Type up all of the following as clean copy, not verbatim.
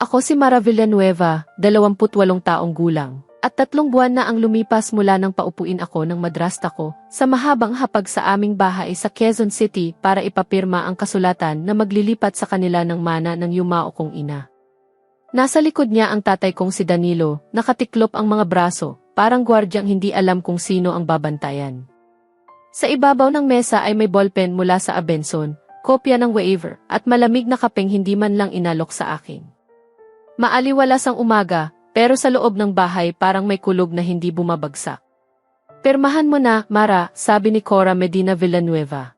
Ako si Mara Villanueva, 28 taong gulang, at 3 buwan na ang lumipas mula nang paupuin ako ng madrasta ko sa mahabang hapag sa aming bahay sa Quezon City para ipapirma ang kasulatan na maglilipat sa kanila ng mana ng yumao kong ina. Nasa likod niya ang tatay kong si Danilo, nakatiklop ang mga braso, parang gwardyang hindi alam kung sino ang babantayan. Sa ibabaw ng mesa ay may ballpen mula sa Abenson, kopya ng waiver, at malamig na kapeng hindi man lang inalok sa akin. Maaliwalas ang umaga, pero sa loob ng bahay parang may kulog na hindi bumabagsak. Pirmahan mo na, Mara, sabi ni Cora Medina Villanueva.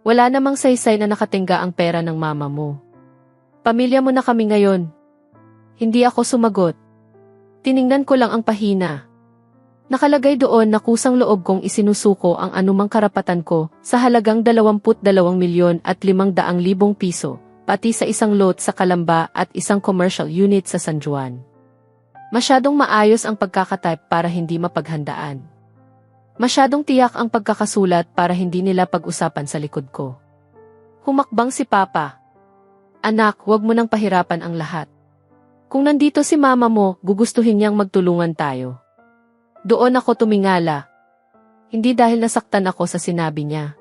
Wala namang saysay na nakatingga ang pera ng mama mo. Pamilya mo na kami ngayon. Hindi ako sumagot. Tiningnan ko lang ang pahina. Nakalagay doon na kusang loob kong isinusuko ang anumang karapatan ko sa halagang 22,500,000 piso. Pati sa isang lot sa Calamba at isang commercial unit sa San Juan. Masyadong maayos ang pagkakatype para hindi mapaghandaan. Masyadong tiyak ang pagkakasulat para hindi nila pag-usapan sa likod ko. Humakbang si Papa. Anak, huwag mo nang pahirapan ang lahat. Kung nandito si mama mo, gugustuhin niyang magtulungan tayo. Doon ako tumingala. Hindi dahil nasaktan ako sa sinabi niya,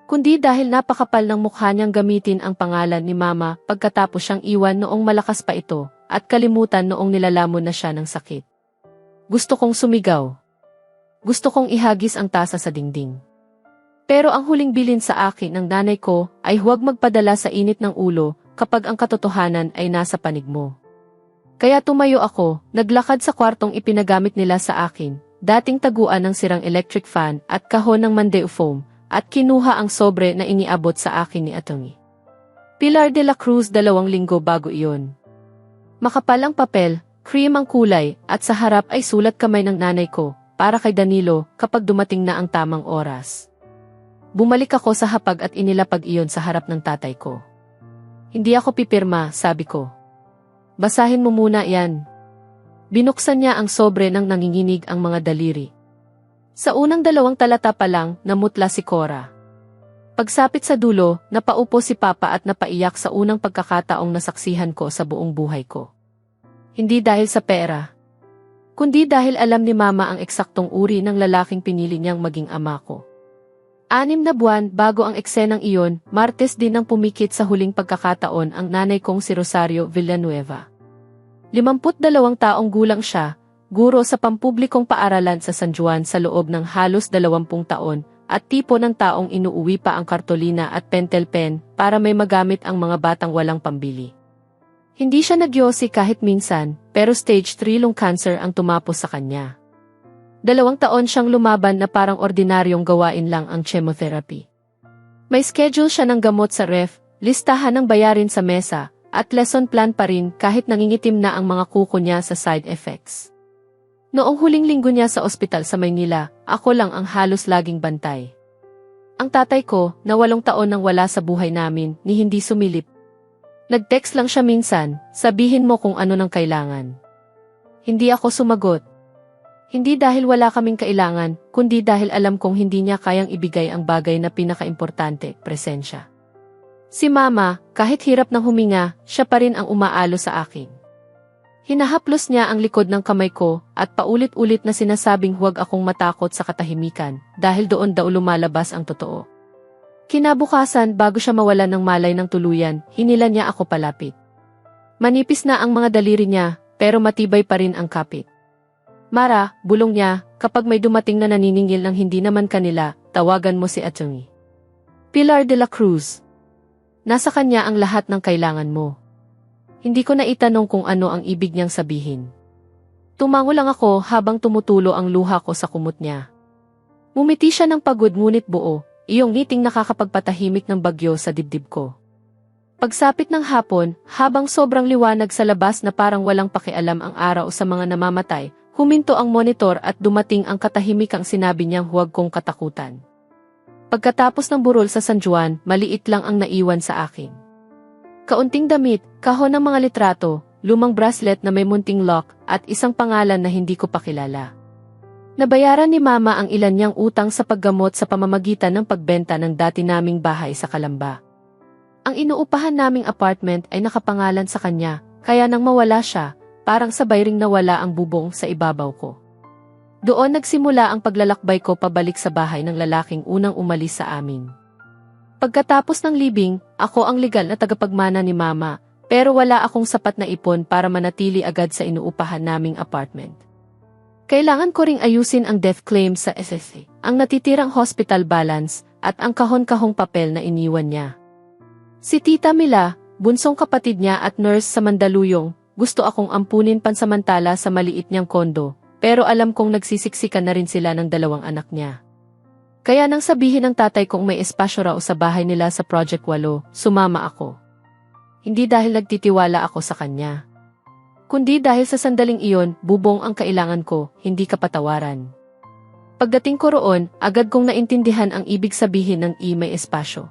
kundi dahil napakapal ng mukha niyang gamitin ang pangalan ni Mama pagkatapos siyang iwan noong malakas pa ito at kalimutan noong nilalamon na siya ng sakit. Gusto kong sumigaw. Gusto kong ihagis ang tasa sa dingding. Pero ang huling bilin sa akin ng nanay ko ay huwag magpadala sa init ng ulo kapag ang katotohanan ay nasa panig mo. Kaya tumayo ako, naglakad sa kwartong ipinagamit nila sa akin, dating taguan ng sirang electric fan at kahon ng Mandeofoam, at kinuha ang sobre na iniabot sa akin ni Atty. Pilar de la Cruz 2 linggo bago iyon. Makapal ang papel, cream ang kulay, at sa harap ay sulat kamay ng nanay ko, para kay Danilo, kapag dumating na ang tamang oras. Bumalik ako sa hapag at inilapag iyon sa harap ng tatay ko. Hindi ako pipirma, sabi ko. Basahin mo muna yan. Binuksan niya ang sobre nang nanginginig ang mga daliri. Sa unang 2 talata pa lang, namutla si Cora. Pagsapit sa dulo, napaupo si Papa at napaiyak sa unang pagkakataong nasaksihan ko sa buong buhay ko. Hindi dahil sa pera, kundi dahil alam ni Mama ang eksaktong uri ng lalaking pinili niyang maging ama ko. 6 na buwan bago ang eksenang iyon, Martes din nang pumikit sa huling pagkakataon ang nanay kong si Rosario Villanueva. 52 taong gulang siya, guro sa pampublikong paaralan sa San Juan sa loob ng halos 20 taon, at tipo ng taong inuuwi pa ang kartolina at pentel pen para may magamit ang mga batang walang pambili. Hindi siya nagyosi kahit minsan, pero stage 3 lung cancer ang tumapos sa kanya. 2 taon siyang lumaban na parang ordinaryong gawain lang ang chemotherapy. May schedule siya ng gamot sa ref, listahan ng bayarin sa mesa, at lesson plan pa rin kahit nangingitim na ang mga kuko niya sa side effects. Noong huling linggo niya sa ospital sa Maynila, ako lang ang halos laging bantay. Ang tatay ko, na 8 taon nang wala sa buhay namin, ni hindi sumilip. Nag-text lang siya minsan, sabihin mo kung ano nang kailangan. Hindi ako sumagot. Hindi dahil wala kaming kailangan, kundi dahil alam kong hindi niya kayang ibigay ang bagay na pinakaimportante, presensya. Si Mama, kahit hirap ng huminga, siya pa rin ang umaalo sa akin. Hinahaplos niya ang likod ng kamay ko at paulit-ulit na sinasabing huwag akong matakot sa katahimikan dahil doon daw lumalabas ang totoo. Kinabukasan bago siya mawalan ng malay ng tuluyan, hinila niya ako palapit. Manipis na ang mga daliri niya pero matibay pa rin ang kapit. Mara, bulong niya, kapag may dumating na naniningil ng hindi naman kanila, tawagan mo si Atty. Pilar de la Cruz. Nasa kanya ang lahat ng kailangan mo. Hindi ko na itanong kung ano ang ibig niyang sabihin. Tumango lang ako habang tumutulo ang luha ko sa kumot niya. Mumiti siya ng pagod ngunit buo, iyong ngiting nakakapagpatahimik ng bagyo sa dibdib ko. Pagsapit ng hapon, habang sobrang liwanag sa labas na parang walang pakialam ang araw sa mga namamatay, huminto ang monitor at dumating ang katahimikang sinabi niyang huwag kong katakutan. Pagkatapos ng burol sa San Juan, maliit lang ang naiwan sa akin. Kaunting damit, kahon ng mga litrato, lumang bracelet na may munting lock, at isang pangalan na hindi ko pa kilala. Nabayaran ni Mama ang ilan niyang utang sa paggamot sa pamamagitan ng pagbenta ng dati naming bahay sa Calamba. Ang inuupahan naming apartment ay nakapangalan sa kanya, kaya nang mawala siya, parang sabay ring nawala ang bubong sa ibabaw ko. Doon nagsimula ang paglalakbay ko pabalik sa bahay ng lalaking unang umalis sa amin. Pagkatapos ng libing, ako ang legal na tagapagmana ni Mama, pero wala akong sapat na ipon para manatili agad sa inuupahan naming apartment. Kailangan ko ring ayusin ang death claim sa SSA, ang natitirang hospital balance, at ang kahon-kahong papel na iniwan niya. Si Tita Mila, bunsong kapatid niya at nurse sa Mandaluyong, gusto akong ampunin pansamantala sa maliit niyang kondo, pero alam kong nagsisiksikan na rin sila ng 2 anak niya. Kaya nang sabihin ng tatay kong may espasyo raw sa bahay nila sa Project 8, sumama ako. Hindi dahil nagtitiwala ako sa kanya, kundi dahil sa sandaling iyon, bubong ang kailangan ko, hindi kapatawaran. Pagdating ko roon, agad kong naintindihan ang ibig sabihin ng may espasyo.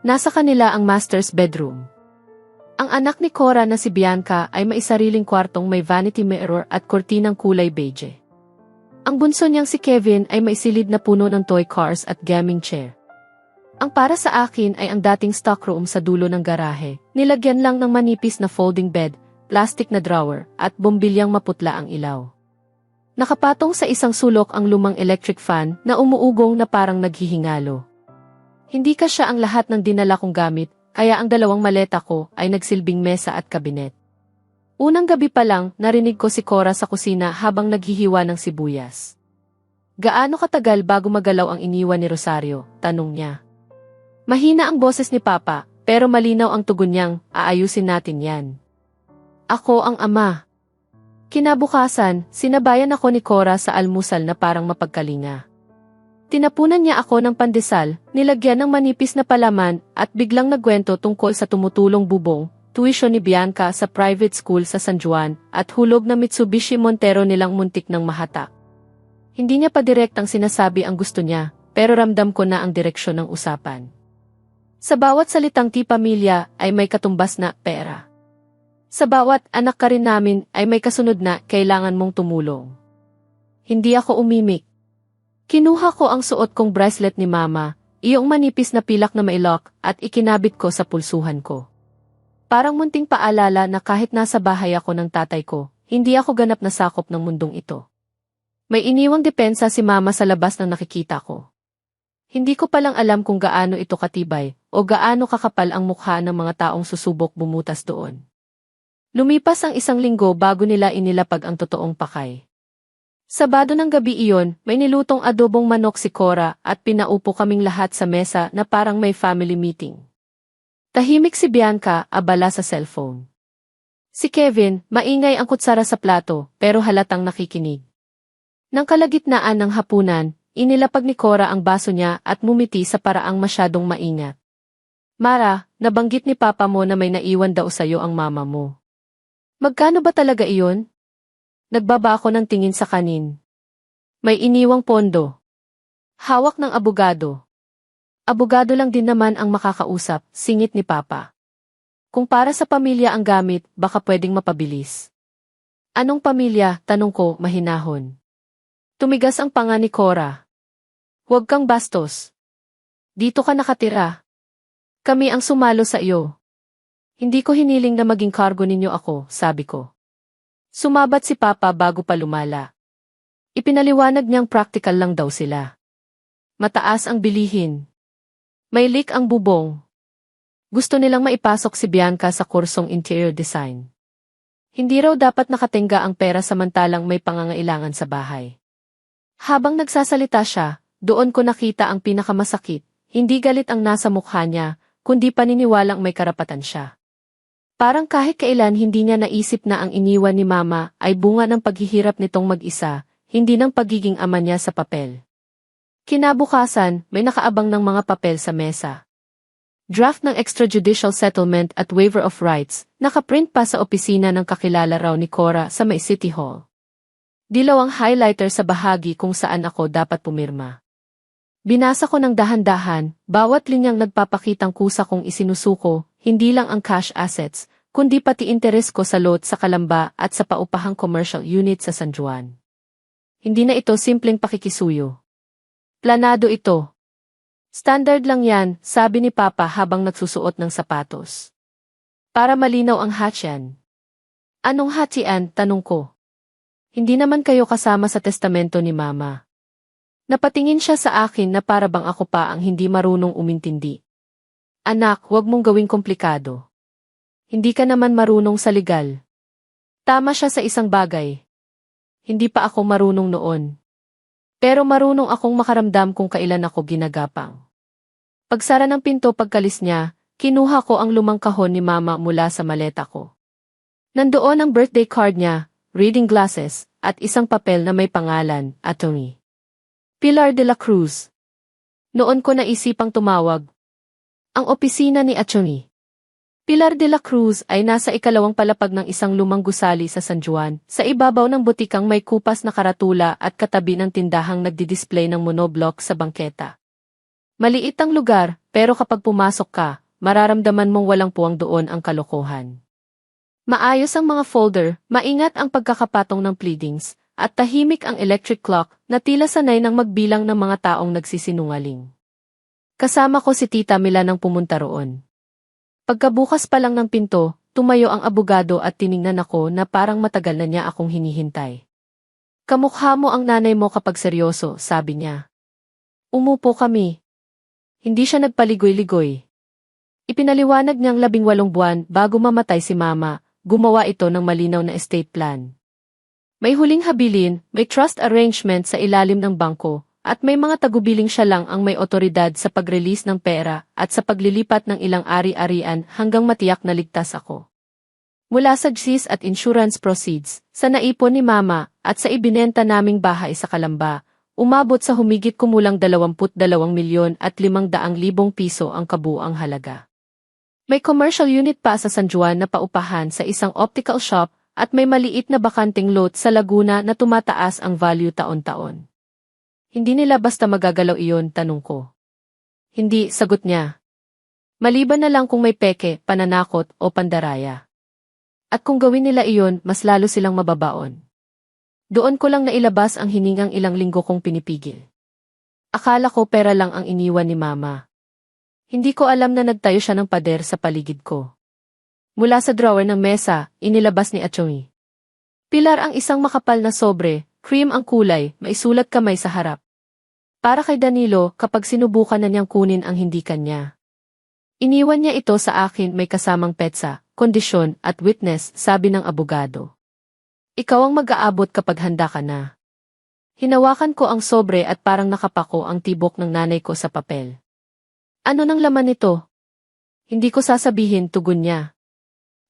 Nasa kanila ang master's bedroom. Ang anak ni Cora na si Bianca ay may sariling kwartong may vanity mirror at kortinang kulay beige. Ang bunso niyang si Kevin ay may silid na puno ng toy cars at gaming chair. Ang para sa akin ay ang dating stockroom sa dulo ng garahe, nilagyan lang ng manipis na folding bed, plastic na drawer, at bombilyang maputla ang ilaw. Nakapatong sa isang sulok ang lumang electric fan na umuugong na parang naghihingalo. Hindi kasya ang lahat ng dinala kong gamit, kaya ang 2 maleta ko ay nagsilbing mesa at kabinet. Unang gabi pa lang, narinig ko si Cora sa kusina habang naghihiwa ng sibuyas. Gaano katagal bago magalaw ang iniwan ni Rosario? Tanong niya. Mahina ang boses ni Papa, pero malinaw ang tugon niyang, aayusin natin yan. Ako ang ama. Kinabukasan, sinabayan ako ni Cora sa almusal na parang mapagkalinga. Tinapunan niya ako ng pandesal, nilagyan ng manipis na palaman, at biglang nagkwento tungkol sa tumutulong bubong, tuition ni Bianca sa private school sa San Juan, at hulog na Mitsubishi Montero nilang muntik ng mahatak. Hindi niya pa direktang sinasabi ang gusto niya, pero ramdam ko na ang direksyon ng usapan. Sa bawat salitang pamilya ay may katumbas na pera. Sa bawat anak ka rin namin ay may kasunod na kailangan mong tumulong. Hindi ako umimik. Kinuha ko ang suot kong bracelet ni Mama, iyong manipis na pilak na may lock, at ikinabit ko sa pulsuhan ko. Parang munting paalala na kahit nasa bahay ako ng tatay ko, hindi ako ganap na sakop ng mundong ito. May iniwang depensa si Mama sa labas ng nakikita ko. Hindi ko palang alam kung gaano ito katibay o gaano kakapal ang mukha ng mga taong susubok bumutas doon. Lumipas ang 1 linggo bago nila inilapag ang totoong pakay. Sabado ng gabi iyon, may nilutong adobong manok si Cora at pinaupo kaming lahat sa mesa na parang may family meeting. Tahimik si Bianca, abala sa cellphone. Si Kevin, maingay ang kutsara sa plato, pero halatang nakikinig. Nang kalagitnaan ng hapunan, inilapag ni Cora ang baso niya at mumiti sa paraang masyadong maingat. Mara, nabanggit ni Papa mo na may naiwan daw sa'yo ang mama mo. Magkano ba talaga iyon? Nagbaba ako ng tingin sa kanin. May iniwang pondo. Hawak ng abogado. Abogado lang din naman ang makakausap, singit ni Papa. Kung para sa pamilya ang gamit, baka pwedeng mapabilis. Anong pamilya? Tanong ko, mahinahon. Tumigas ang panga ni Cora. Huwag kang bastos. Dito ka nakatira. Kami ang sumalo sa iyo. Hindi ko hiniling na maging kargo ninyo ako, sabi ko. Sumabat si Papa bago pa lumala. Ipinaliwanag niyang practical lang daw sila. Mataas ang bilihin. May leak ang bubong. Gusto nilang maipasok si Bianca sa kursong interior design. Hindi raw dapat nakatingga ang pera samantalang may pangangailangan sa bahay. Habang nagsasalita siya, doon ko nakita ang pinakamasakit, hindi galit ang nasa mukha niya, kundi paniniwalang may karapatan siya. Parang kahit kailan hindi niya naisip na ang iniwan ni Mama ay bunga ng paghihirap nitong mag-isa, hindi ng pagiging ama niya sa papel. Kinabukasan, may nakaabang ng mga papel sa mesa. Draft ng extrajudicial settlement at waiver of rights, nakaprint pa sa opisina ng kakilala raw ni Cora sa may City Hall. Dilaw ang highlighter sa bahagi kung saan ako dapat pumirma. Binasa ko ng dahan-dahan, bawat linyang nagpapakitang kusa kong isinusuko, hindi lang ang cash assets, kundi pati interes ko sa lot sa Kalamba at sa paupahang commercial unit sa San Juan. Hindi na ito simpleng pakikisuyo. Planado ito. Standard lang yan, sabi ni Papa habang nagsusuot ng sapatos. Para malinaw ang hatch yan. Anong hatian, tanong ko. Hindi naman kayo kasama sa testamento ni Mama. Napatingin siya sa akin na para bang ako pa ang hindi marunong umintindi. Anak, huwag mong gawing komplikado. Hindi ka naman marunong sa legal. Tama siya sa isang bagay. Hindi pa ako marunong noon. Pero marunong akong makaramdam kung kailan ako ginagapang. Pagsara ng pinto pagkalis niya, kinuha ko ang lumang kahon ni Mama mula sa maleta ko. Nandoon ang birthday card niya, reading glasses, at isang papel na may pangalan, Atty. Pilar de la Cruz. Noon ko naisipang tumawag. Ang opisina ni Atty. Pilar de la Cruz ay nasa ikalawang palapag ng isang lumang gusali sa San Juan, sa ibabaw ng butikang may kupas na karatula at katabi ng tindahang nagdi-display ng monoblock sa bangketa. Maliit ang lugar, pero kapag pumasok ka, mararamdaman mong walang puwang doon ang kalokohan. Maayos ang mga folder, maingat ang pagkakapatong ng pleadings, at tahimik ang electric clock na tila sanay ng magbilang ng mga taong nagsisinungaling. Kasama ko si Tita Mila nang pumunta roon. Pagkabukas pa lang ng pinto, tumayo ang abogado at tiningnan ako na parang matagal na niya akong hinihintay. Kamukha mo ang nanay mo kapag seryoso, sabi niya. Umupo kami. Hindi siya nagpaligoy-ligoy. Ipinaliwanag niyang 18 buwan bago mamatay si Mama, gumawa ito ng malinaw na estate plan. May huling habilin, may trust arrangement sa ilalim ng bangko, at may mga tagubiling siya lang ang may otoridad sa pag-release ng pera at sa paglilipat ng ilang ari-arian hanggang matiyak na ligtas ako. Mula sa GSIS at insurance proceeds, sa naipon ni Mama, at sa ibinenta naming bahay sa Calamba, umabot sa humigit kumulang 22,500,000 piso ang kabuuang halaga. May commercial unit pa sa San Juan na paupahan sa isang optical shop at may maliit na bakanting lot sa Laguna na tumataas ang value taon-taon. Hindi nila basta magagalaw iyon, tanong ko. Hindi, sagot niya. Maliban na lang kung may peke, pananakot o pandaraya. At kung gawin nila iyon, mas lalo silang mababaon. Doon ko lang nailabas ang hiningang ilang linggo kong pinipigil. Akala ko pera lang ang iniwan ni Mama. Hindi ko alam na nagtayo siya ng pader sa paligid ko. Mula sa drawer ng mesa, inilabas ni Atty. Pilar ang isang makapal na sobre, cream ang kulay, maisulat kamay sa harap. Para kay Danilo kapag sinubukan na niyang kunin ang hindi kanya. Iniwan niya ito sa akin may kasamang petsa, kondisyon at witness, sabi ng abogado. Ikaw ang mag-aabot kapag handa ka na. Hinawakan ko ang sobre at parang nakapako ang tibok ng nanay ko sa papel. Ano nang laman nito? Hindi ko sasabihin, tugon niya.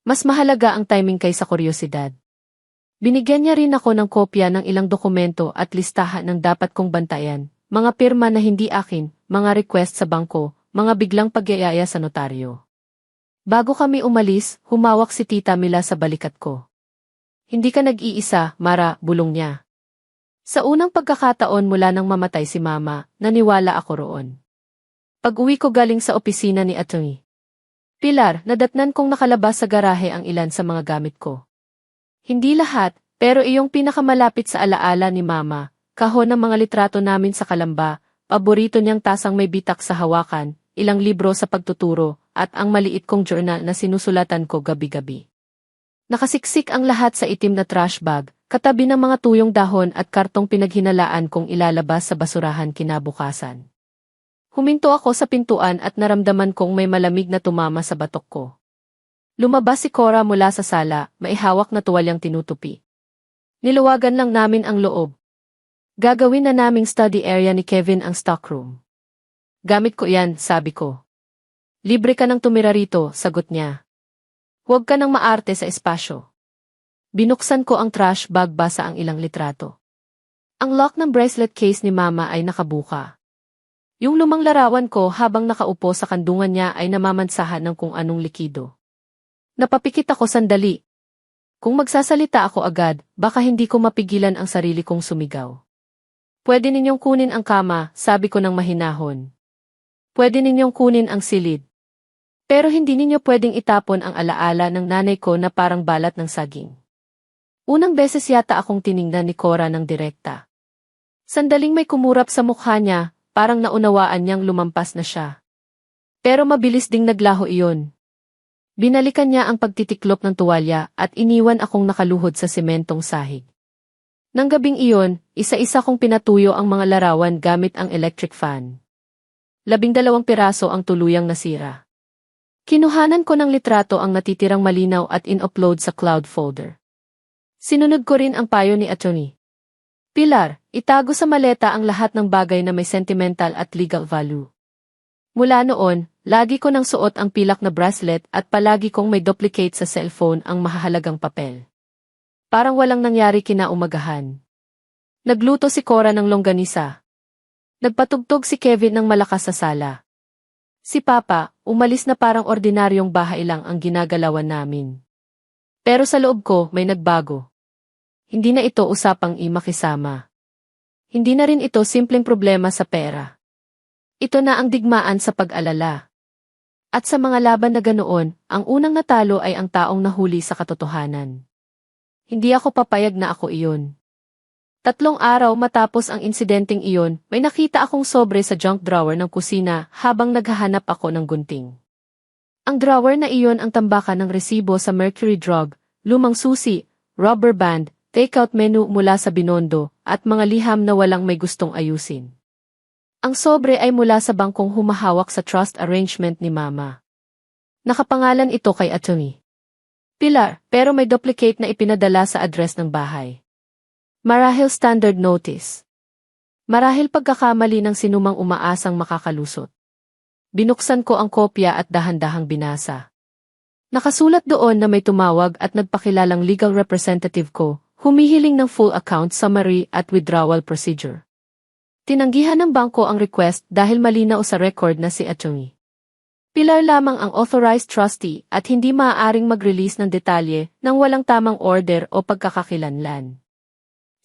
Mas mahalaga ang timing kaysa kuryosidad. Binigyan niya rin ako ng kopya ng ilang dokumento at listahan ng dapat kong bantayan, mga pirma na hindi akin, mga request sa bangko, mga biglang pagyayaya sa notaryo. Bago kami umalis, humawak si Tita Mila sa balikat ko. Hindi ka nag-iisa, Mara, bulong niya. Sa unang pagkakataon mula nang mamatay si Mama, naniwala ako roon. Pag-uwi ko galing sa opisina ni Atty. Pilar, nadatnan kong nakalabas sa garahe ang ilan sa mga gamit ko. Hindi lahat, pero iyong pinakamalapit sa alaala ni Mama, kahon ng mga litrato namin sa Calamba, paborito niyang tasang may bitak sa hawakan, ilang libro sa pagtuturo, at ang maliit kong journal na sinusulatan ko gabi-gabi. Nakasiksik ang lahat sa itim na trash bag, katabi ng mga tuyong dahon at kartong pinaghinalaan kong ilalabas sa basurahan kinabukasan. Huminto ako sa pintuan at naramdaman kong may malamig na tumama sa batok ko. Lumabas si Cora mula sa sala, maihawak na tuwalyang tinutupi. Niluwagan lang namin ang loob. Gagawin na naming study area ni Kevin ang stockroom. Gamit ko yan, sabi ko. Libre ka nang tumira rito, sagot niya. Huwag ka nang maarte sa espasyo. Binuksan ko ang trash bag, basa ang ilang litrato. Ang lock ng bracelet case ni Mama ay nakabuka. Yung lumang larawan ko habang nakaupo sa kandungan niya ay namamansahan ng kung anong likido. Napapikit ako sandali. Kung magsasalita ako agad, baka hindi ko mapigilan ang sarili kong sumigaw. Pwede ninyong kunin ang kama, sabi ko ng mahinahon. Pwede ninyong kunin ang silid. Pero hindi ninyo pwedeng itapon ang alaala ng nanay ko na parang balat ng saging. Unang beses yata akong tiningnan ni Cora ng direkta. Sandaling may kumurap sa mukha niya, parang naunawaan niyang lumampas na siya. Pero mabilis ding naglaho iyon. Binalikan niya ang pagtitiklop ng tuwalya at iniwan akong nakaluhod sa sementong sahig. Nang gabing iyon, isa-isa kong pinatuyo ang mga larawan gamit ang electric fan. 12 piraso ang tuluyang nasira. Kinuhanan ko ng litrato ang natitirang malinaw at in-upload sa cloud folder. Sinunod ko rin ang payo ni Atty. Pilar, itago sa maleta ang lahat ng bagay na may sentimental at legal value. Mula noon, lagi ko nang suot ang pilak na bracelet at palagi kong may duplicate sa cellphone ang mahahalagang papel. Parang walang nangyari kinaumagahan. Nagluto si Cora ng longganisa. Nagpatugtog si Kevin ng malakas sa sala. Si Papa, umalis na parang ordinaryong bahay lang ang ginagalawan namin. Pero sa loob ko, may nagbago. Hindi na ito usapang makisama. Hindi na rin ito simpleng problema sa pera. Ito na ang digmaan sa pag-alala. At sa mga laban na ganoon, ang unang natalo ay ang taong nahuli sa katotohanan. Hindi ako papayag na ako iyon. 3 araw matapos ang insidenteng iyon, may nakita akong sobre sa junk drawer ng kusina habang naghahanap ako ng gunting. Ang drawer na iyon ang tambakan ng resibo sa Mercury Drug, lumang susi, rubber band, takeout menu mula sa Binondo, at mga liham na walang may gustong ayusin. Ang sobre ay mula sa bangkong humahawak sa trust arrangement ni Mama. Nakapangalan ito kay Atty. Pilar, pero may duplicate na ipinadala sa address ng bahay. Marahil standard notice. Marahil pagkakamali ng sinumang umaasang makakalusot. Binuksan ko ang kopya at dahan-dahang binasa. Nakasulat doon na may tumawag at nagpakilalang legal representative ko, humihiling ng full account summary at withdrawal procedure. Tinanggihan ng bangko ang request dahil malinaw sa record na si Atty. Pilar lamang ang authorized trustee at hindi maaaring mag-release ng detalye nang walang tamang order o pagkakakilanlan.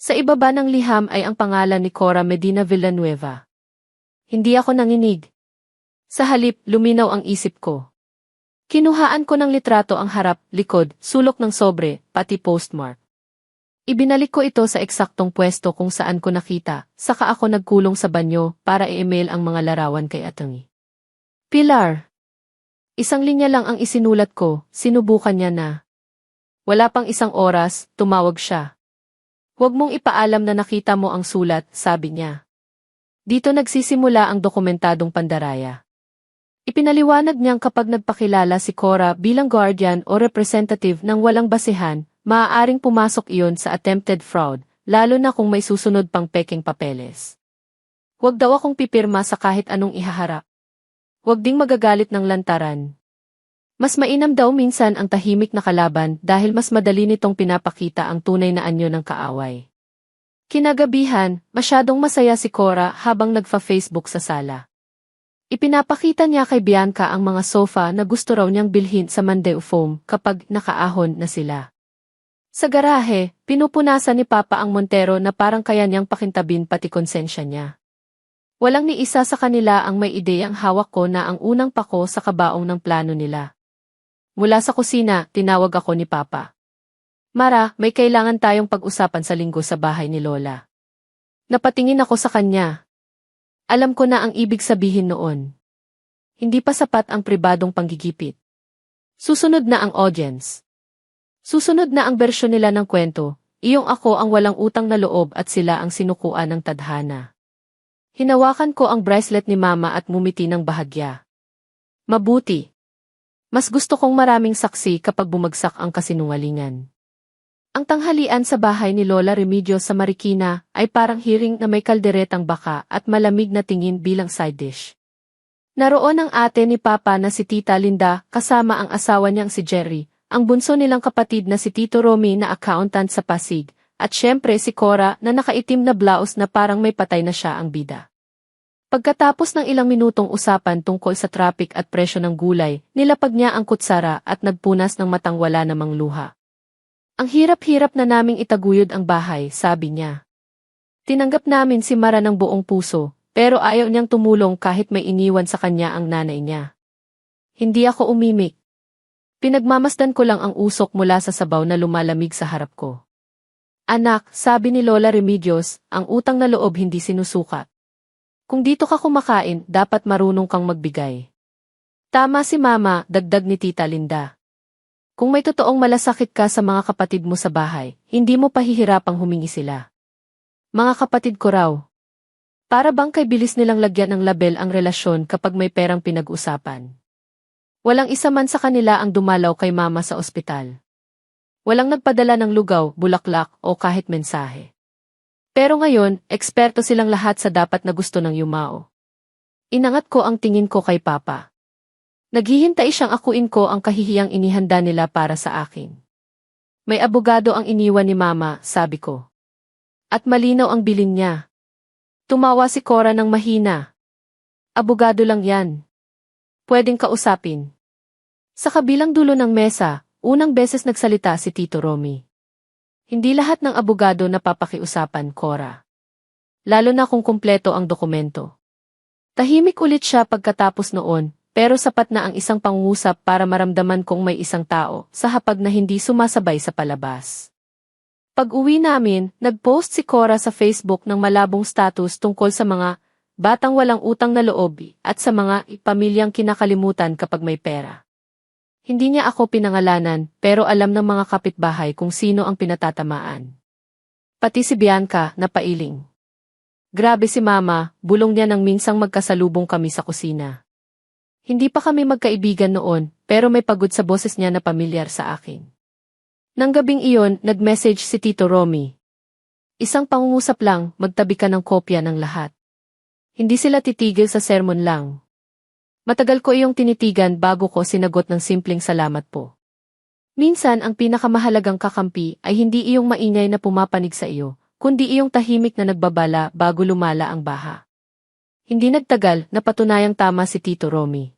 Sa ibaba ng liham ay ang pangalan ni Cora Medina Villanueva. Hindi ako nanginig. Sa halip, luminaw ang isip ko. Kinuhaan ko ng litrato ang harap, likod, sulok ng sobre, pati postmark. Ibinalik ko ito sa eksaktong pwesto kung saan ko nakita, saka ako nagkulong sa banyo para i-email ang mga larawan kay Atty. Pilar. Isang linya lang ang isinulat ko, sinubukan niya na. Wala pang 1 oras, tumawag siya. Huwag mong ipaalam na nakita mo ang sulat, sabi niya. Dito nagsisimula ang dokumentadong pandaraya. Ipinaliwanag niyang kapag nagpakilala si Cora bilang guardian o representative ng walang basehan, maaaring pumasok iyon sa attempted fraud, lalo na kung may susunod pang pekeng papeles. Huwag daw akong pipirma sa kahit anong ihaharap. Huwag ding magagalit ng lantaran. Mas mainam daw minsan ang tahimik na kalaban dahil mas madali nitong pinapakita ang tunay na anyo ng kaaway. Kinagabihan, masyadong masaya si Cora habang nagfa-Facebook sa sala. Ipinapakita niya kay Bianca ang mga sofa na gusto raw niyang bilhin sa Mandeo Foam kapag nakaahon na sila. Sa garahe, pinupunasan ni Papa ang Montero na parang kaya niyang pakintabin pati konsensya niya. Walang ni isa sa kanila ang may ideyang hawak ko na ang unang pako sa kabaong ng plano nila. Mula sa kusina, tinawag ako ni Papa. Mara, may kailangan tayong pag-usapan sa linggo sa bahay ni Lola. Napatingin ako sa kanya. Alam ko na ang ibig sabihin noon. Hindi pa sapat ang pribadong panggigipit. Susunod na ang audience. Susunod na ang bersyon nila ng kwento, iyong ako ang walang utang na loob at sila ang sinukuan ng tadhana. Hinawakan ko ang bracelet ni Mama at ngumiti ng bahagya. Mabuti. Mas gusto kong maraming saksi kapag bumagsak ang kasinungalingan. Ang tanghalian sa bahay ni Lola Remedios sa Marikina ay parang hiring na may kalderetang baka at malamig na tingin bilang side dish. Naroon ang ate ni Papa na si Tita Linda kasama ang asawa niyang si Jerry, ang bunso nilang kapatid na si Tito Romy na accountant sa Pasig, at syempre si Cora na nakaitim na blouse na parang may patay na siya ang bida. Pagkatapos ng ilang minutong usapan tungkol sa traffic at presyo ng gulay, nilapag niya ang kutsara at nagpunas ng matang wala namang luha. Ang hirap-hirap na naming itaguyod ang bahay, sabi niya. Tinanggap namin si Mara ng buong puso, pero ayaw niyang tumulong kahit may iniwan sa kanya ang nanay niya. Hindi ako umimik. Pinagmamasdan ko lang ang usok mula sa sabaw na lumalamig sa harap ko. Anak, sabi ni Lola Remedios, ang utang na loob hindi sinusukat. Kung dito ka kumakain, dapat marunong kang magbigay. Tama si Mama, dagdag ni Tita Linda. Kung may totoong malasakit ka sa mga kapatid mo sa bahay, hindi mo pahihirapang humingi sila. Mga kapatid ko raw. Para bang kay bilis nilang lagyan ng label ang relasyon kapag may perang pinag-usapan. Walang isa man sa kanila ang dumalaw kay mama sa ospital. Walang nagpadala ng lugaw, bulaklak o kahit mensahe. Pero ngayon, eksperto silang lahat sa dapat na gusto ng yumao. Inangat ko ang tingin ko kay Papa. Naghihintay siyang akuin ko ang kahihiyang inihanda nila para sa akin. May abogado ang iniwan ni Mama, sabi ko. At malinaw ang bilin niya. Tumawa si Cora ng mahina. Abogado lang yan. Pwedeng kausapin. Sa kabilang dulo ng mesa, unang beses nagsalita si Tito Romy. Hindi lahat ng abogado napapakiusapan, Cora. Lalo na kung kumpleto ang dokumento. Tahimik ulit siya pagkatapos noon, pero sapat na ang isang pangungusap para maramdaman kong may isang tao sa hapag na hindi sumasabay sa palabas. Pag-uwi namin, nag-post si Cora sa Facebook ng malabong status tungkol sa mga batang walang utang na loob at sa mga pamilyang kinakalimutan kapag may pera. Hindi niya ako pinangalanan pero alam ng mga kapitbahay kung sino ang pinatatamaan. Pati si Bianca, napailing. Grabe si Mama, bulong niya nang minsang magkasalubong kami sa kusina. Hindi pa kami magkaibigan noon, pero may pagod sa boses niya na pamilyar sa akin. Nang gabing iyon, nag-message si Tito Romy. Isang pangungusap lang, magtabi ka ng kopya ng lahat. Hindi sila titigil sa sermon lang. Matagal ko iyong tinitigan bago ko sinagot ng simpleng salamat po. Minsan ang pinakamahalagang kakampi ay hindi iyong maingay na pumapanig sa iyo, kundi iyong tahimik na nagbabala bago lumala ang baha. Hindi nagtagal, napatunayang tama si Tito Romy.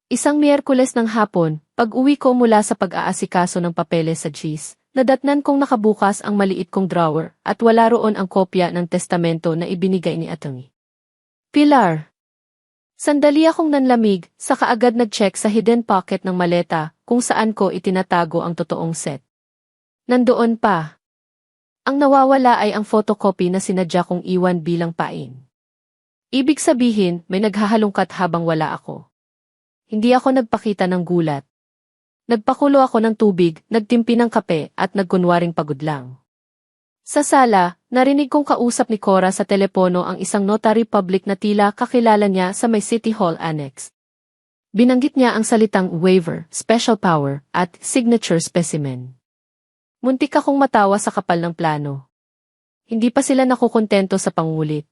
Isang Miyerkules ng hapon, pag-uwi ko mula sa pag-aasikaso ng papeles sa GIS, nadatnan kong nakabukas ang maliit kong drawer at wala roon ang kopya ng testamento na ibinigay ni Atty. Pilar. Sandali akong nanlamig, saka agad nag-check sa hidden pocket ng maleta kung saan ko itinatago ang totoong set. Nandoon pa. Ang nawawala ay ang photocopy na sinadya kong iwan bilang pain. Ibig sabihin, may naghahalungkat habang wala ako. Hindi ako nagpakita ng gulat. Nagpakulo ako ng tubig, nagtimpi ng kape at nagkunwaring pagod lang. Sa sala, narinig kong kausap ni Cora sa telepono ang isang notary public na tila kakilala niya sa may City Hall Annex. Binanggit niya ang salitang waiver, special power, at signature specimen. Muntik akong matawa sa kapal ng plano. Hindi pa sila nakukontento sa pangulit.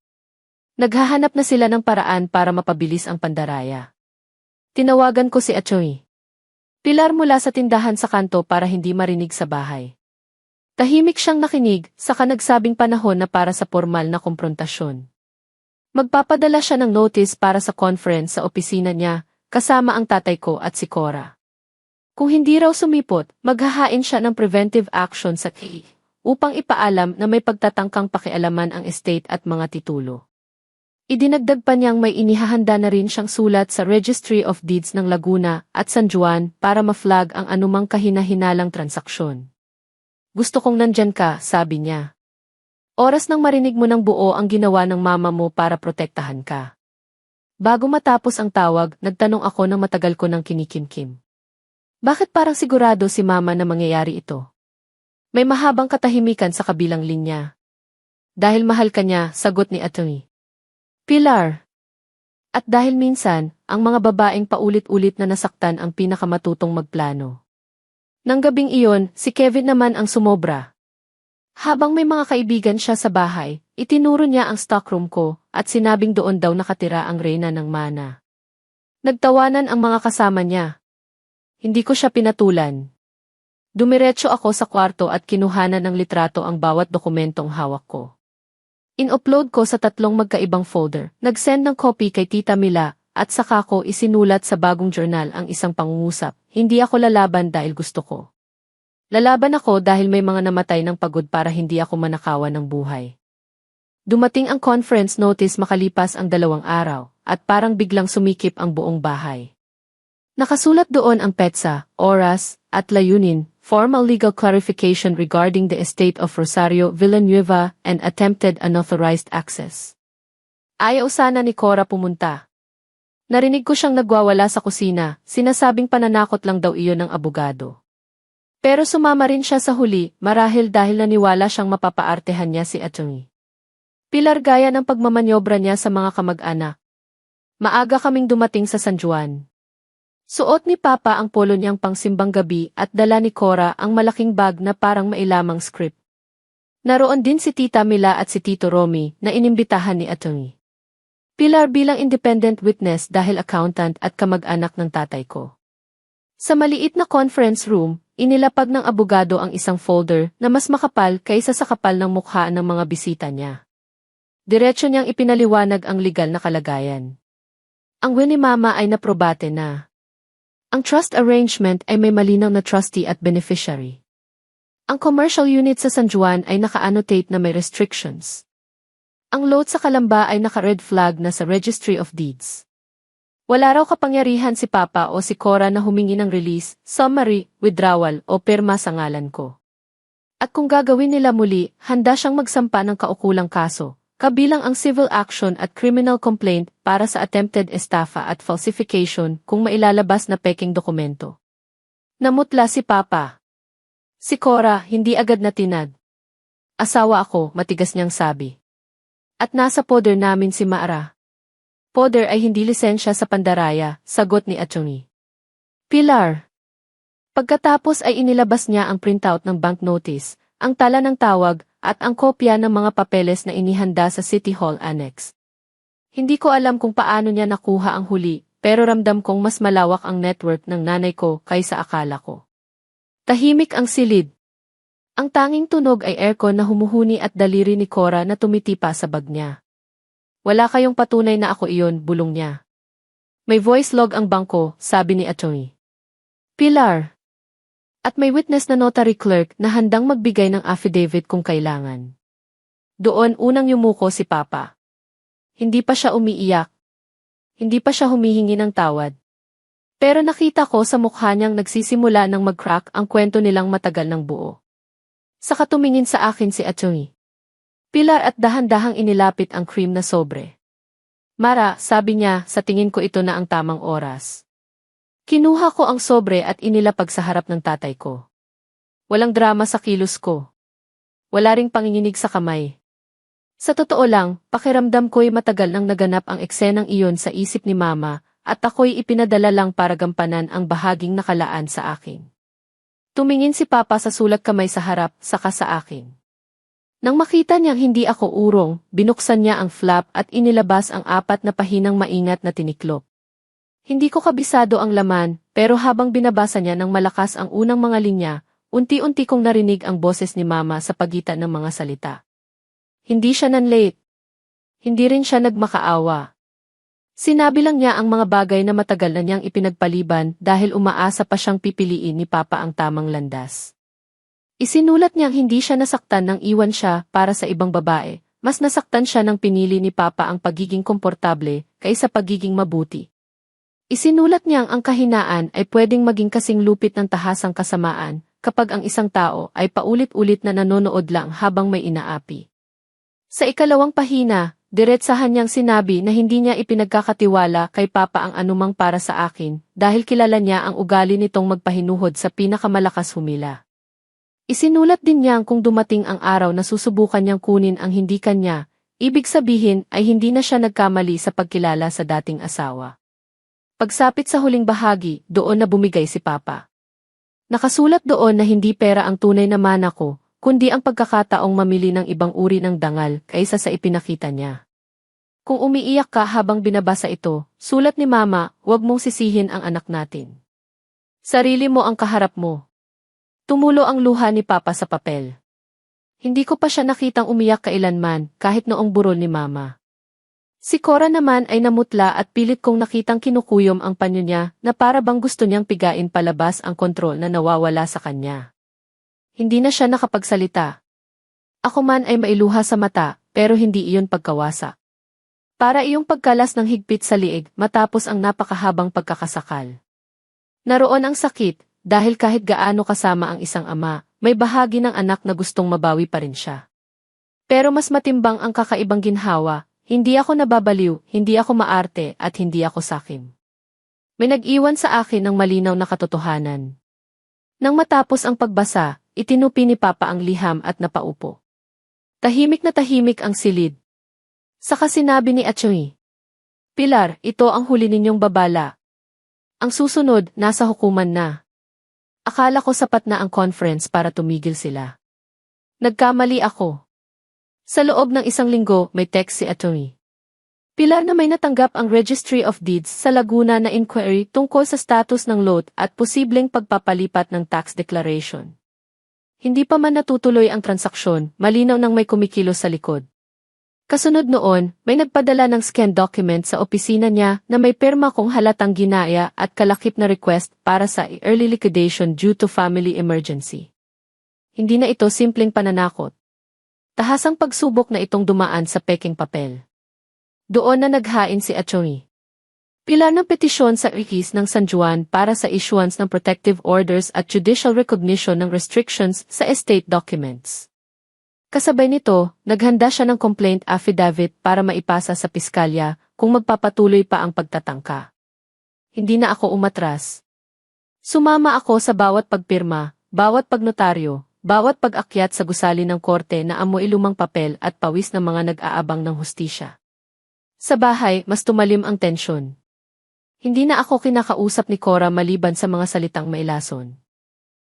Naghahanap na sila ng paraan para mapabilis ang pandaraya. Tinawagan ko si Atty. Pilar mula sa tindahan sa kanto para hindi marinig sa bahay. Tahimik siyang nakinig, saka nagsabing panahon na para sa formal na komprontasyon. Magpapadala siya ng notice para sa conference sa opisina niya, kasama ang tatay ko at si Cora. Kung hindi raw sumipot, maghahain siya ng preventive action sa KI, upang ipaalam na may pagtatangkang pakialaman ang estate at mga titulo. Idinagdag pa niyang may inihahanda na rin siyang sulat sa Registry of Deeds ng Laguna at San Juan para ma-flag ang anumang kahina-hinalang transaksyon. Gusto kong nandyan ka, sabi niya. Oras nang marinig mo ng buo ang ginawa ng mama mo para protektahan ka. Bago matapos ang tawag, nagtanong ako ng matagal ko ng kinikimkim. Bakit parang sigurado si mama na mangyayari ito? May mahabang katahimikan sa kabilang linya. Dahil mahal ka niya, sagot ni Atty. Pilar. At dahil minsan, ang mga babaeng paulit-ulit na nasaktan ang pinakamatutong magplano. Nang gabing iyon, si Kevin naman ang sumobra. Habang may mga kaibigan siya sa bahay, itinuro niya ang stockroom ko at sinabing doon daw nakatira ang reyna ng mana. Nagtawanan ang mga kasama niya. Hindi ko siya pinatulan. Dumiretso ako sa kwarto at kinuhanan ng litrato ang bawat dokumentong hawak ko. In-upload ko sa 3 magkaibang folder, nag-send ng copy kay Tita Mila, at saka ko isinulat sa bagong journal ang isang pangungusap. Hindi ako lalaban dahil gusto ko. Lalaban ako dahil may mga namatay ng pagod para hindi ako manakawan ng buhay. Dumating ang conference notice makalipas ang 2 araw, at parang biglang sumikip ang buong bahay. Nakasulat doon ang petsa, oras, at layunin, formal legal clarification regarding the estate of Rosario Villanueva and attempted unauthorized access. Ayaw sana ni Cora pumunta. Narinig ko siyang nagwawala sa kusina, sinasabing pananakot lang daw iyon ng abogado. Pero sumama rin siya sa huli, marahil dahil naniwala siyang mapapaartehan niya si Atty. Pilar gaya ng pagmamanyobra niya sa mga kamag-anak. Maaga kaming dumating sa San Juan. Suot ni Papa ang polo niyang pangsimbang gabi at dala ni Cora ang malaking bag na parang mailamang script. Naroon din si Tita Mila at si Tito Romy na inimbitahan ni Atty. Pilar bilang independent witness dahil accountant at kamag-anak ng tatay ko. Sa maliit na conference room, inilapag ng abogado ang isang folder na mas makapal kaysa sa kapal ng mukha ng mga bisita niya. Diretso niyang ipinaliwanag ang legal na kalagayan. Ang will ni Mama ay naprobate na. Ang trust arrangement ay may malinaw na trustee at beneficiary. Ang commercial unit sa San Juan ay naka-annotate na may restrictions. Ang lot sa Calamba ay naka-red flag na sa Registry of Deeds. Wala raw kapangyarihan si Papa o si Cora na humingi ng release, summary, withdrawal o pirma sa ngalan ko. At kung gagawin nila muli, handa siyang magsampa ng kaukulang kaso, kabilang ang civil action at criminal complaint para sa attempted estafa at falsification kung mailalabas na peking dokumento. Namutla si Papa. Si Cora, hindi agad natinag. Asawa ako, matigas niyang sabi. At nasa poder namin si Mara. Poder ay hindi lisensya sa pandaraya, sagot ni Atty. Pilar. Pagkatapos ay inilabas niya ang printout ng bank notice, ang tala ng tawag, at ang kopya ng mga papeles na inihanda sa City Hall Annex. Hindi ko alam kung paano niya nakuha ang huli, pero ramdam kong mas malawak ang network ng nanay ko kaysa akala ko. Tahimik ang silid. Ang tanging tunog ay aircon na humuhuni at daliri ni Cora na tumitipa sa bag niya. Wala kayong patunay na ako iyon, bulong niya. May voice log ang bangko, sabi ni Atty. Pilar. At may witness na notary clerk na handang magbigay ng affidavit kung kailangan. Doon unang yumuko si Papa. Hindi pa siya umiiyak. Hindi pa siya humihingi ng tawad. Pero nakita ko sa mukha niyang nagsisimula ng mag-crack ang kwento nilang matagal ng buo. Saka tumingin sa akin si Atty. Pilar at dahan-dahang inilapit ang cream na sobre. Mara, sabi niya, sa tingin ko ito na ang tamang oras. Kinuha ko ang sobre at inilapag sa harap ng tatay ko. Walang drama sa kilos ko. Wala ring panginginig sa kamay. Sa totoo lang, pakiramdam ko'y matagal nang naganap ang eksenang iyon sa isip ni Mama, at ako'y ipinadala lang para gampanan ang bahaging nakalaan sa akin. Tumingin si Papa sa sulat kamay sa harap, saka sa akin. Nang makita niyang hindi ako urong, binuksan niya ang flap at inilabas ang 4 na pahinang maingat na tiniklop. Hindi ko kabisado ang laman, pero habang binabasa niya ng malakas ang unang mga linya, unti-unti kong narinig ang boses ni Mama sa pagitan ng mga salita. Hindi siya nanlate. Hindi rin siya nagmakaawa. Sinabi lang niya ang mga bagay na matagal na niyang ipinagpaliban dahil umaasa pa siyang pipiliin ni Papa ang tamang landas. Isinulat niyang hindi siya nasaktan nang iwan siya para sa ibang babae, mas nasaktan siya nang pinili ni Papa ang pagiging komportable kaysa pagiging mabuti. Isinulat niyang ang kahinaan ay pwedeng maging kasing lupit ng tahasang kasamaan kapag ang isang tao ay paulit-ulit na nanonood lang habang may inaapi. Sa ikalawang pahina, diretsahan niyang sinabi na hindi niya ipinagkakatiwala kay Papa ang anumang para sa akin dahil kilala niya ang ugali nitong magpahinuhod sa pinakamalakas humila. Isinulat din niyang kung dumating ang araw na susubukan niyang kunin ang hindi kanya, ibig sabihin ay hindi na siya nagkamali sa pagkilala sa dating asawa. Pagsapit sa huling bahagi, doon na bumigay si Papa. Nakasulat doon na hindi pera ang tunay na mana ko, kundi ang pagkakataong mamili ng ibang uri ng dangal kaysa sa ipinakita niya. Kung umiiyak ka habang binabasa ito, sulat ni Mama, huwag mong sisihin ang anak natin. Sarili mo ang kaharap mo. Tumulo ang luha ni Papa sa papel. Hindi ko pa siya nakitang umiyak kailanman, kahit noong burol ni Mama. Si Cora naman ay namutla at pilit kong nakitang kinukuyom ang panyo niya na para bang gusto niyang pigain palabas ang kontrol na nawawala sa kanya. Hindi na siya nakapagsalita. Ako man ay mailuha sa mata, pero hindi iyon pagkawasa. Para iyong pagkalas ng higpit sa liig matapos ang napakahabang pagkakasakal. Naroon ang sakit, dahil kahit gaano kasama ang isang ama, may bahagi ng anak na gustong mabawi pa rin siya. Pero mas matimbang ang kakaibang ginhawa. Hindi ako nababaliw, hindi ako maarte, at hindi ako sakim. May nag-iwan sa akin ng malinaw na katotohanan. Nang matapos ang pagbasa, itinupi ni Papa ang liham at napaupo. Tahimik na tahimik ang silid. Saka sinabi ni Atchoy, Pilar, ito ang huli ninyong babala. Ang susunod, nasa hukuman na. Akala ko sapat na ang conference para tumigil sila. Nagkamali ako. Sa loob ng 1 linggo, may text si Atchoy. Pilar na may natanggap ang Registry of Deeds sa Laguna na inquiry tungkol sa status ng lot at posibleng pagpapalipat ng tax declaration. Hindi pa man natutuloy ang transaksyon, malinaw nang may kumikilos sa likod. Kasunod noon, may nagpadala ng scanned document sa opisina niya na may pirma kong halatang ginaya at kalakip na request para sa early liquidation due to family emergency. Hindi na ito simpleng pananakot. Tahasang pagsubok na itong dumaan sa peking papel. Doon na naghain si Atchoy. Pilar ng petisyon sa Ikis ng San Juan para sa issuance ng protective orders at judicial recognition ng restrictions sa estate documents. Kasabay nito, naghanda siya ng complaint affidavit para maipasa sa piskalya kung magpapatuloy pa ang pagtatangka. Hindi na ako umatras. Sumama ako sa bawat pagpirma, bawat pagnotaryo, bawat pag-akyat sa gusali ng korte na amoy lumang papel at pawis ng mga nag-aabang ng hustisya. Sa bahay, mas tumalim ang tensyon. Hindi na ako kinakausap ni Cora maliban sa mga salitang mailason.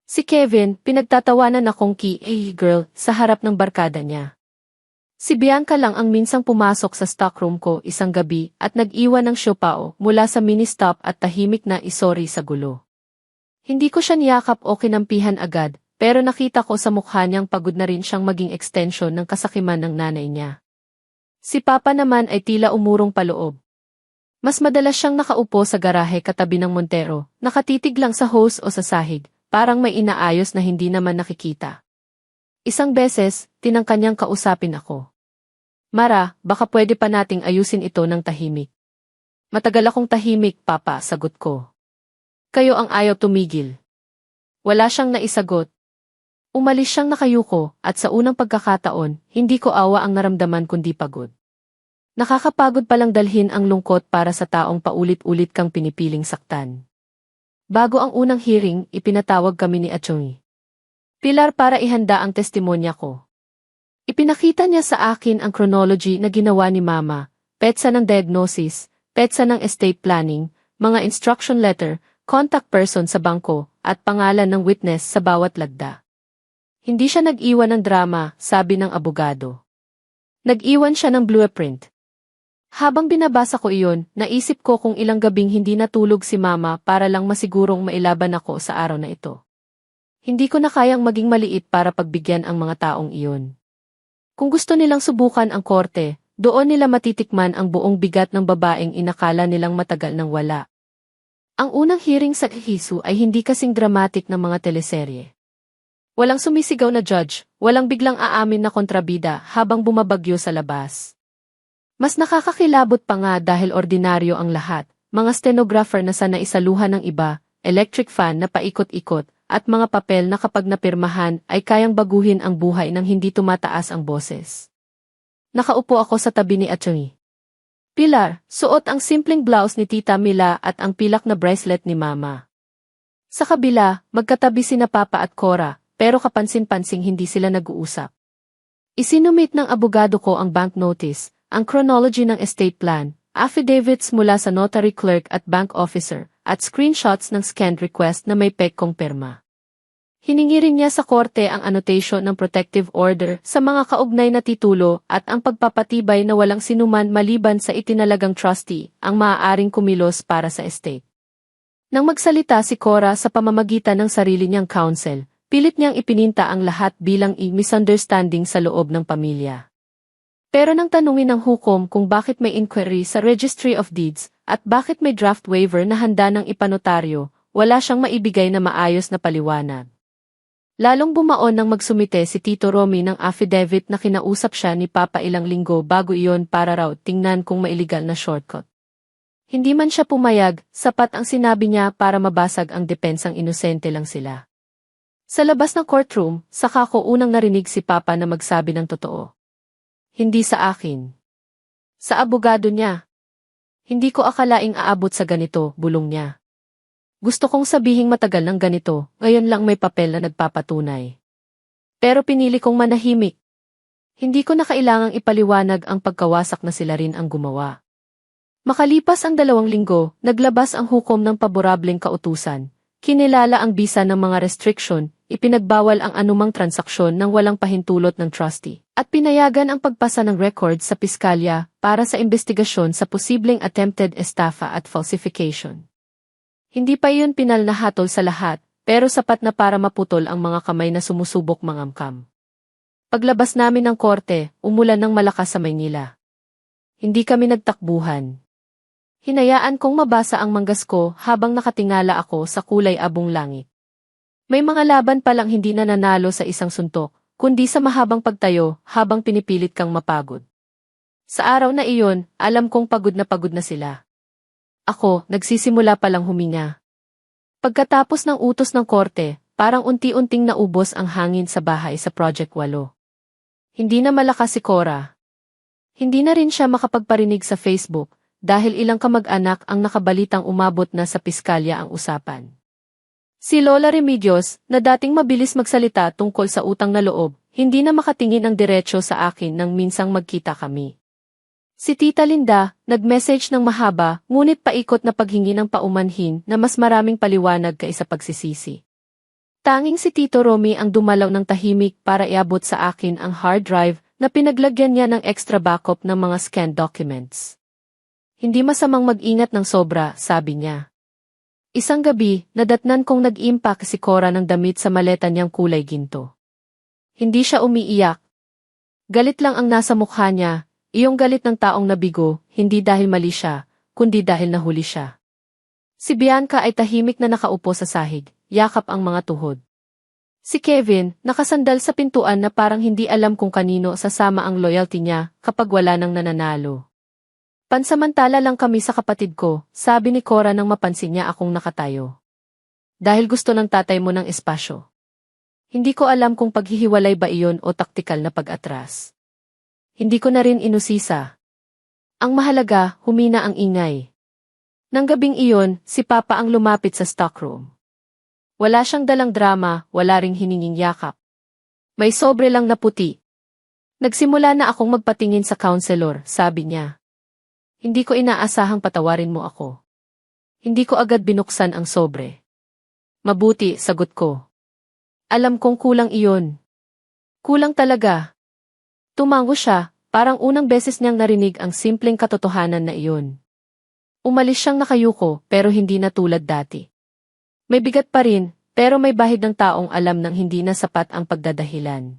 Si Kevin, pinagtatawanan akong girl sa harap ng barkada niya. Si Bianca lang ang minsang pumasok sa stockroom ko isang gabi at nag-iwan ng siopao mula sa mini-stop at tahimik na isori sa gulo. Hindi ko siya niyakap o kinampihan agad, pero nakita ko sa mukha niyang pagod na rin siyang maging extension ng kasakiman ng nanay niya. Si Papa naman ay tila umurong paloob. Mas madalas siyang nakaupo sa garahe katabi ng Montero, nakatitig lang sa hose o sa sahig, parang may inaayos na hindi naman nakikita. Isang beses, tinangka niyang kausapin ako. Mara, baka pwede pa nating ayusin ito ng tahimik. Matagal akong tahimik, Papa, sagot ko. Kayo ang ayaw tumigil. Wala siyang naisagot. Umalis siyang nakayuko at sa unang pagkakataon, hindi ko awa ang naramdaman kundi pagod. Nakakapagod palang dalhin ang lungkot para sa taong paulit-ulit kang pinipiling saktan. Bago ang unang hearing, ipinatawag kami ni Atchoy. Pilar para ihanda ang testimonya ko. Ipinakita niya sa akin ang chronology na ginawa ni Mama, petsa ng diagnosis, petsa ng estate planning, mga instruction letter, contact person sa bangko, at pangalan ng witness sa bawat lagda. Hindi siya nag-iwan ng drama, sabi ng abogado. Nag-iwan siya ng blueprint. Habang binabasa ko iyon, naisip ko kung ilang gabing hindi natulog si Mama para lang masigurong mailaban ako sa araw na ito. Hindi ko na kayang maging maliit para pagbigyan ang mga taong iyon. Kung gusto nilang subukan ang korte, doon nila matitikman ang buong bigat ng babaeng inakala nilang matagal nang wala. Ang unang hearing sa Hisu ay hindi kasing dramatic ng mga teleserye. Walang sumisigaw na judge, walang biglang aamin na kontrabida habang bumabagyo sa labas. Mas nakakakilabot pa nga dahil ordinaryo ang lahat, mga stenographer na sana isaluhan ng iba, electric fan na paikot-ikot, at mga papel na kapag napirmahan ay kayang baguhin ang buhay nang hindi tumataas ang boses. Nakaupo ako sa tabi ni Atchoy. Pilar, suot ang simpleng blouse ni Tita Mila at ang pilak na bracelet ni Mama. Sa kabila, magkatabi sina Papa at Cora, pero kapansin-pansing hindi sila nag-uusap. Isinumit ng abogado ko ang bank notice, ang chronology ng estate plan, affidavits mula sa notary clerk at bank officer, at screenshots ng scanned request na may pekong perma. Hiningi rin niya sa korte ang annotation ng protective order sa mga kaugnay na titulo at ang pagpapatibay na walang sinuman maliban sa itinalagang trustee ang maaaring kumilos para sa estate. Nang magsalita si Cora sa pamamagitan ng sarili niyang counsel, pilit niyang ipininta ang lahat bilang misunderstanding sa loob ng pamilya. Pero nang tanungin ng hukom kung bakit may inquiry sa Registry of Deeds at bakit may draft waiver na handa ng ipanotaryo, wala siyang maibigay na maayos na paliwanag. Lalong bumaon nang magsumite si Tito Romy ng affidavit na kinausap siya ni Papa ilang linggo bago iyon para raw tingnan kung mailigal na shortcut. Hindi man siya pumayag, sapat ang sinabi niya para mabasag ang depensang inosente lang sila. Sa labas ng courtroom, saka ko unang narinig si Papa na magsabi ng totoo. Hindi sa akin. Sa abogado niya. Hindi ko akalaing aabot sa ganito, bulong niya. Gusto kong sabihing matagal ng ganito, ngayon lang may papel na nagpapatunay. Pero pinili kong manahimik. Hindi ko na kailangang ipaliwanag ang pagkawasak na sila rin ang gumawa. Makalipas ang 2 linggo, naglabas ang hukom ng paborableng kautusan. Kinilala ang bisa ng mga restriction, ipinagbawal ang anumang transaksyon ng walang pahintulot ng trustee, at pinayagan ang pagpasa ng records sa piskalya para sa investigasyon sa posibleng attempted estafa at falsification. Hindi pa iyon pinal na hatol sa lahat, pero sapat na para maputol ang mga kamay na sumusubok mangamkam. Paglabas namin ng korte, umulan ng malakas sa Maynila. Hindi kami nagtakbuhan. Hinayaan kong mabasa ang manggas ko habang nakatingala ako sa kulay abong langit. May mga laban palang hindi na nanalo sa isang suntok, kundi sa mahabang pagtayo habang pinipilit kang mapagod. Sa araw na iyon, alam kong pagod na sila. Ako, nagsisimula palang huminga. Pagkatapos ng utos ng korte, parang unti-unting naubos ang hangin sa bahay sa Project 8. Hindi na malakas si Cora. Hindi na rin siya makapagparinig sa Facebook, dahil ilang kamag-anak ang nakabalitang umabot na sa piskalya ang usapan. Si Lola Remedios, na dating mabilis magsalita tungkol sa utang na loob, hindi na makatingin ang diretso sa akin nang minsang magkita kami. Si Tita Linda, nag-message ng mahaba, ngunit paikot na paghingi ng paumanhin na mas maraming paliwanag kaysa pagsisisi. Tanging si Tito Romy ang dumalaw ng tahimik para iabot sa akin ang hard drive na pinaglagyan niya ng extra backup ng mga scanned documents. Hindi masamang mag-ingat ng sobra, sabi niya. Isang gabi, nadatnan kong nag-impact si Cora ng damit sa maleta niyang kulay ginto. Hindi siya umiiyak. Galit lang ang nasa mukha niya, iyong galit ng taong nabigo, hindi dahil mali siya, kundi dahil nahuli siya. Si Bianca ay tahimik na nakaupo sa sahig, yakap ang mga tuhod. Si Kevin, nakasandal sa pintuan na parang hindi alam kung kanino sasama ang loyalty niya kapag wala nang nananalo. Pansamantala lang kami sa kapatid ko, sabi ni Cora nang mapansin niya akong nakatayo. Dahil gusto ng tatay mo ng espasyo. Hindi ko alam kung paghihiwalay ba iyon o taktikal na pag-atras. Hindi ko na rin inusisa. Ang mahalaga, humina ang ingay. Nang gabing iyon, si Papa ang lumapit sa stockroom. Wala siyang dalang drama, wala ring hininging yakap. May sobre lang na puti. Nagsimula na akong magpatingin sa counselor, sabi niya. Hindi ko inaasahang patawarin mo ako. Hindi ko agad binuksan ang sobre. Mabuti, sagot ko. Alam kong kulang iyon. Kulang talaga. Tumango siya, parang unang beses niyang narinig ang simpleng katotohanan na iyon. Umalis siyang nakayuko, pero hindi na tulad dati. May bigat pa rin, pero may bahid ng taong alam nang hindi na sapat ang pagdadahilan.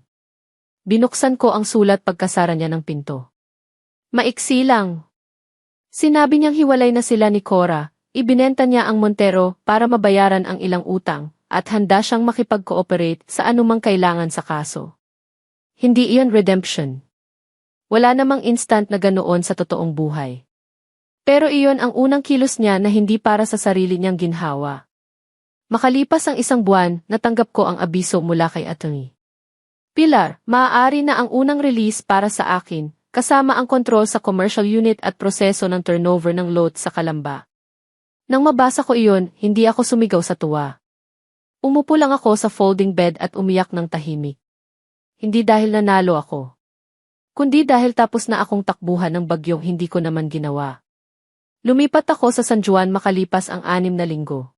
Binuksan ko ang sulat pagkasara niya ng pinto. Maiksi lang. Sinabi niyang hiwalay na sila ni Cora, ibinenta niya ang Montero para mabayaran ang ilang utang, at handa siyang makipag-cooperate sa anumang kailangan sa kaso. Hindi iyon redemption. Wala namang instant na ganoon sa totoong buhay. Pero iyon ang unang kilos niya na hindi para sa sarili niyang ginhawa. Makalipas ang 1 buwan, natanggap ko ang abiso mula kay Atty. Pilar, maaari na ang unang release para sa akin, kasama ang kontrol sa commercial unit at proseso ng turnover ng lot sa Kalamba. Nang mabasa ko iyon, hindi ako sumigaw sa tuwa. Umupo lang ako sa folding bed at umiyak ng tahimik. Hindi dahil nanalo ako, kundi dahil tapos na akong takbuhan ng bagyong hindi ko naman ginawa. Lumipat ako sa San Juan makalipas ang 6 na linggo.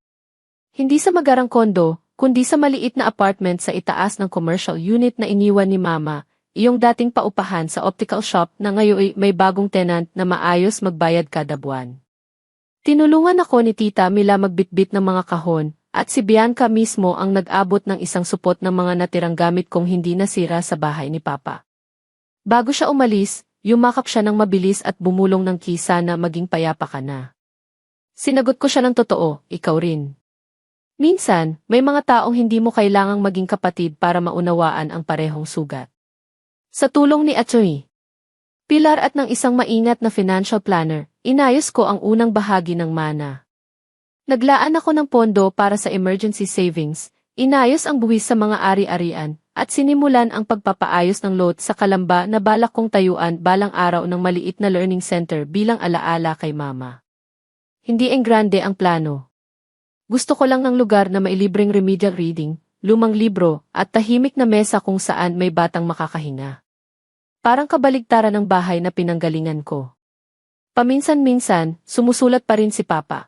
Hindi sa magarang kondo, kundi sa maliit na apartment sa itaas ng commercial unit na iniwan ni Mama, iyong dating paupahan sa optical shop na ngayon may bagong tenant na maayos magbayad kada buwan. Tinulungan ako ni Tita Mila magbitbit ng mga kahon, at si Bianca mismo ang nag-abot ng isang supot ng mga natirang gamit kong hindi nasira sa bahay ni Papa. Bago siya umalis, yumakap siya ng mabilis at bumulong ng kisa na maging payapa ka na. Sinagot ko siya ng totoo, ikaw rin. Minsan, may mga taong hindi mo kailangang maging kapatid para maunawaan ang parehong sugat. Sa tulong ni Atty. Pilar at ng isang maingat na financial planner, inayos ko ang unang bahagi ng mana. Naglaan ako ng pondo para sa emergency savings, inayos ang buwis sa mga ari-arian, at sinimulan ang pagpapaayos ng lot sa Kalamba na balak kong tayuan balang araw ng maliit na learning center bilang alaala kay Mama. Hindi engrande ang plano. Gusto ko lang ng lugar na may libreng remedial reading, lumang libro, at tahimik na mesa kung saan may batang makakahinga. Parang kabaligtaran ng bahay na pinanggalingan ko. Paminsan-minsan, sumusulat pa rin si Papa.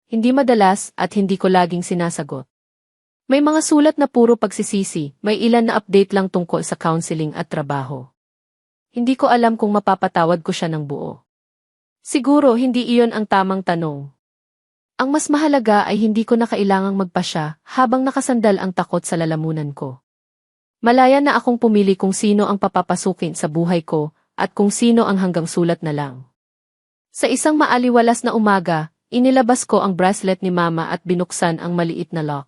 Hindi madalas at hindi ko laging sinasagot. May mga sulat na puro pagsisisi, may ilan na update lang tungkol sa counseling at trabaho. Hindi ko alam kung mapapatawad ko siya ng buo. Siguro hindi iyon ang tamang tanong. Ang mas mahalaga ay hindi ko na kailangang magpasya habang nakasandal ang takot sa lalamunan ko. Malaya na akong pumili kung sino ang papapasukin sa buhay ko at kung sino ang hanggang sulat na lang. Sa isang maaliwalas na umaga, inilabas ko ang bracelet ni Mama at binuksan ang maliit na lock.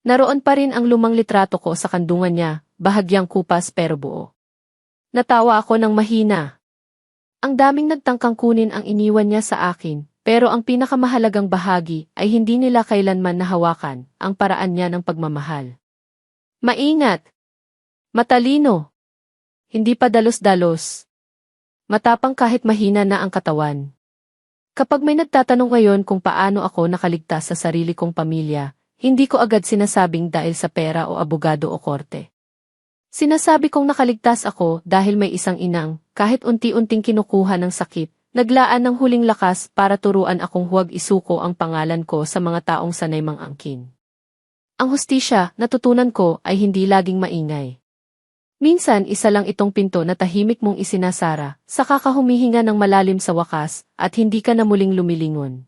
Naroon pa rin ang lumang litrato ko sa kandungan niya, bahagyang kupas pero buo. Natawa ako ng mahina. Ang daming nagtangkang kunin ang iniwan niya sa akin. Pero ang pinakamahalagang bahagi ay hindi nila kailanman nahawakan ang paraan niya ng pagmamahal. Maingat. Matalino. Hindi pa dalos-dalos. Matapang kahit mahina na ang katawan. Kapag may nagtatanong ngayon kung paano ako nakaligtas sa sarili kong pamilya, hindi ko agad sinasabing dahil sa pera o abogado o korte. Sinasabi kong nakaligtas ako dahil may isang inang, kahit unti-unting kinukuha ng sakit, naglaan ng huling lakas para turuan akong huwag isuko ang pangalan ko sa mga taong sanay mang-angkin. Ang hustisya, natutunan ko, ay hindi laging maingay. Minsan isa lang itong pinto na tahimik mong isinasara, saka ka humihinga ng malalim sa wakas, at hindi ka na muling lumilingon.